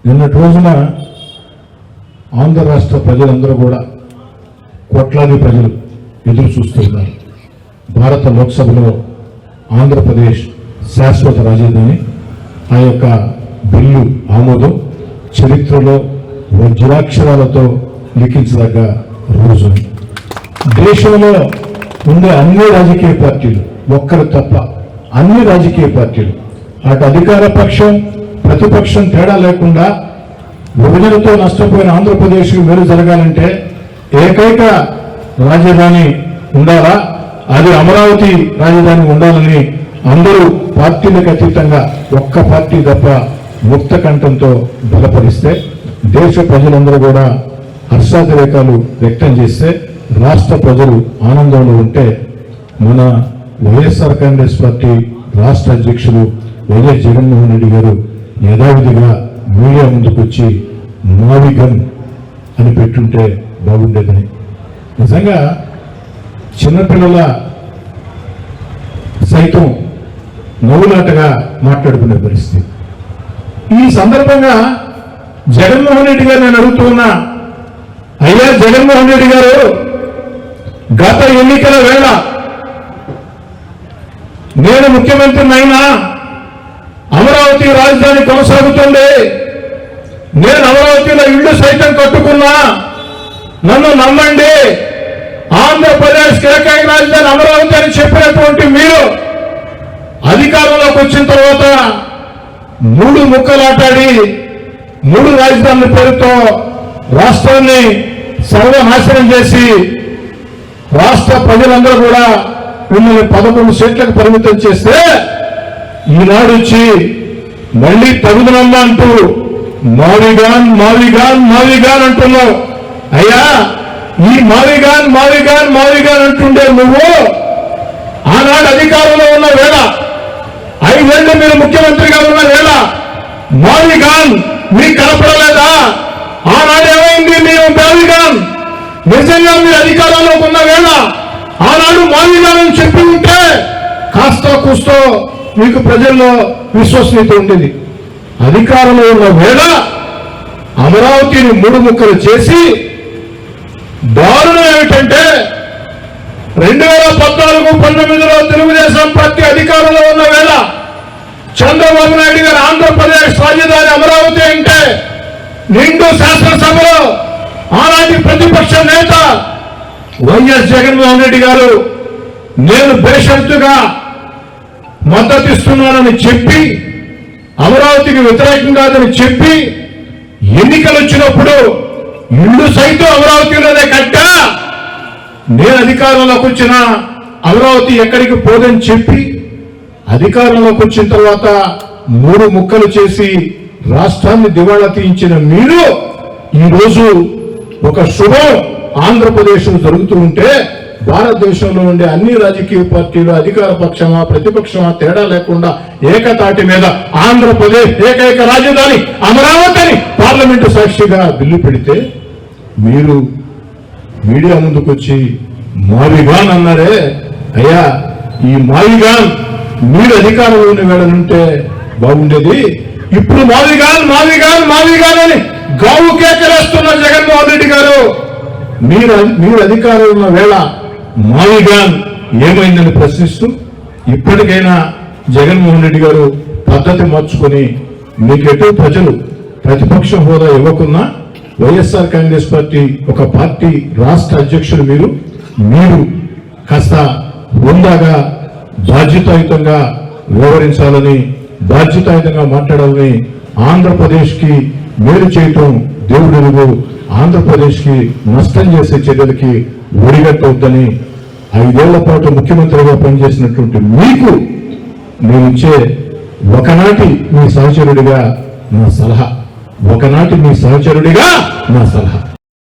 నిన్నటి రోజున ఆంధ్ర రాష్ట్ర ప్రజలందరూ కూడా కోట్లాది ప్రజలు ఎదురు చూస్తున్నారు. భారత లోక్సభలో ఆంధ్రప్రదేశ్ శాశ్వత రాజధాని ఆ యొక్క బిల్లు ఆమోదం చరిత్రలో వజ్రాక్షరాలతో లిఖించదగ్గ రోజు. దేశంలో ఉండే అన్ని రాజకీయ పార్టీలు ఒక్కరు తప్ప అన్ని రాజకీయ పార్టీలు అటు అధికార పక్షం ప్రతిపక్షం తేడా లేకుండా విభజనతో నష్టపోయిన ఆంధ్రప్రదేశ్కి మేలు జరగాలంటే ఏకైక రాజధాని ఉండాలా, అది అమరావతి రాజధాని ఉండాలని అందరూ పార్టీలకు అతీతంగా ఒక్క పార్టీ తప్ప ముక్త కంఠంతో బలపరిస్తే దేశ ప్రజలందరూ కూడా హర్షాతిరేకాలు వ్యక్తం చేస్తే రాష్ట్ర ప్రజలు ఆనందంలో ఉంటే మన వైఎస్ఆర్ కాంగ్రెస్ పార్టీ రాష్ట్ర అధ్యక్షులు వైఎస్ జగన్మోహన్ రెడ్డి గారు యథావిధిగా మీడియా ముందుకు వచ్చి మావిగన్ అని పెట్టుంటే బాగుండేదని నిజంగా చిన్నపిల్లల సైతం నవ్వులాటగా మాట్లాడుకునే పరిస్థితి. ఈ సందర్భంగా జగన్మోహన్ రెడ్డి గారు నేను అడుగుతున్నా, అయ్యా జగన్మోహన్ రెడ్డి గారు, గత ఎన్నికల వేళ నేను ముఖ్యమంత్రినైనా అమరావతి రాజధాని కొనసాగుతుంది, నేను అమరావతిలో ఇళ్లు సైతం కట్టుకున్నా, నన్ను నమ్మండి, ఆంధ్రప్రదేశ్ ఏకైక రాజధాని అమరావతి అని చెప్పినటువంటి మీరు అధికారంలోకి వచ్చిన తర్వాత 3 ముక్కలాటాడి 3 రాజధానుల పేరుతో రాష్ట్రాన్ని సర్వనాశనం చేసి రాష్ట్ర ప్రజలందరూ కూడా మిమ్మల్ని 11 సీట్లకు పరిమితం చేస్తే ఈనాడు వచ్చి మళ్ళీ తగుదనమ్మా అంటూ మావిగాన్ మావిగాన్ మావిగాన్ అంటున్నావు. అయ్యా, ఈ మావిగాన్ మావిగాన్ మావిగాన్ అంటుండే నువ్వు ఆనాడు అధికారంలో ఉన్న వేళ 5 ఏళ్ళు మీరు ముఖ్యమంత్రిగా ఉన్న వేళ మావిగాన్ మీకు కనపడలేదా? ఆనాడు ఏమైంది? మీరు మావిగాన్ నిజంగా మీరు అధికారంలో ఉన్న వేళ ఆనాడు మావిగాన్ అని చెప్పి ఉంటే కాస్త కూస్తో మీకు ప్రజల్లో విశ్వసనీయత ఉండేది. అధికారంలో ఉన్న వేళ అమరావతిని 3 ముక్కలు చేసి దారుణం ఏమిటంటే 2014-19లో తెలుగుదేశం పార్టీ అధికారంలో ఉన్న వేళ చంద్రబాబు నాయుడు గారు ఆంధ్రప్రదేశ్ రాజధాని అమరావతి అంటే నిండు శాసనసభలో ఆనాటి ప్రతిపక్ష నేత వైఎస్ జగన్మోహన్ రెడ్డి గారు నేను బేషరతుగా మద్దతిస్తున్నానని చెప్పి అమరావతికి వ్యతిరేకం కాదని చెప్పి ఎన్నికలు వచ్చినప్పుడు ఇల్లు సైతం అమరావతిలోనే కట్టా, నేను అధికారంలోకి వచ్చిన అమరావతి ఎక్కడికి పోదని చెప్పి అధికారంలోకి వచ్చిన తర్వాత 3 ముక్కలు చేసి రాష్ట్రాన్ని దివాళా తీయించిన మీరు ఈరోజు ఒక శుభం ఆంధ్రప్రదేశ్ జరుగుతూ ఉంటే భారతదేశంలో ఉండే అన్ని రాజకీయ పార్టీలు అధికార పక్షమా ప్రతిపక్షమా తేడా లేకుండా ఏకతాటి మీద ఆంధ్రప్రదేశ్ ఏకైక రాజధాని అమరావతి అని పార్లమెంటు సాక్షిగా బిల్లు పెడితే మీరు మీడియా ముందుకు వచ్చి మావిగాన్ అన్నారే. అయ్యా, ఈ మావిగాన్ మీరు అధికారంలో ఉన్న వేళనుంటే బాగుండేది. ఇప్పుడు మావిగాన్ మావిగాన్ మావిగాన్ అని గావు కేకలేస్తున్న జగన్మోహన్ రెడ్డి గారు మీరు అధికారంలో ఉన్న వేళ మావిగాన్ ఏమైందని ప్రశ్నిస్తూ ఇప్పటికైనా జగన్మోహన్ రెడ్డి గారు పద్ధతి మార్చుకొని మీకెటు ప్రజలు ప్రతిపక్ష హోదా ఇవ్వకున్నా వైఎస్ఆర్ కాంగ్రెస్ పార్టీ ఒక పార్టీ రాష్ట్ర అధ్యక్షులు మీరు కాస్త హోందాగా బాధ్యతాయుతంగా వ్యవహరించాలని బాధ్యతాయుతంగా మాట్లాడాలని ఆంధ్రప్రదేశ్కి మేలు చేయటం దేవుడు ఆంధ్రప్రదేశ్కి నష్టం చేసే చర్యలకి ఒడిగట్టవద్దని 5 ఏళ్ల పాటు ముఖ్యమంత్రిగా పనిచేసినటువంటి మీకు నేను ఇచ్చే ఒకనాటి మీ సహచరుడిగా నా సలహా.